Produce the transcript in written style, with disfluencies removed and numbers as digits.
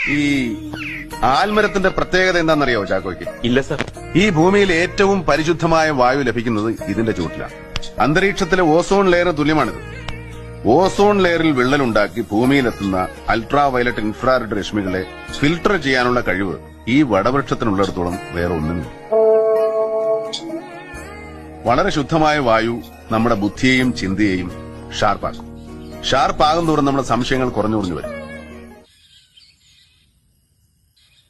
ഈ ആൽമരത്തിന്റെ പ്രത്യേകത എന്താണെന്നറിയാവോ ചാക്കോയ്ക്ക്? ഇല്ല സർ. ഈ ഭൂമിയിൽ ഏറ്റവും പരിശുദ്ധമായ വായു ലഭിക്കുന്നത് ഇതിന്റെ ചുവട്ടിലാണ്. അന്തരീക്ഷത്തിലെ ഓസോൺ ലെയർ തുല്യമാണിത്. ഓസോൺ ലെയറിൽ വിള്ളലുണ്ടാക്കി ഭൂമിയിലെത്തുന്ന അൾട്രാ വയലറ്റ് ഇൻഫ്രാറെഡ് രശ്മികളെ ഫിൽട്ടർ ചെയ്യാനുള്ള കഴിവ് ഈ വടവൃക്ഷത്തിനുള്ളിടത്തോളം വേറെ ഒന്നുമില്ല. വളരെ ശുദ്ധമായ വായു നമ്മുടെ ബുദ്ധിയെയും ചിന്തയെയും ഷാർപ്പാക്കും. ഷാർപ്പാകും തോറും നമ്മുടെ സംശയങ്ങൾ കുറഞ്ഞു വരും.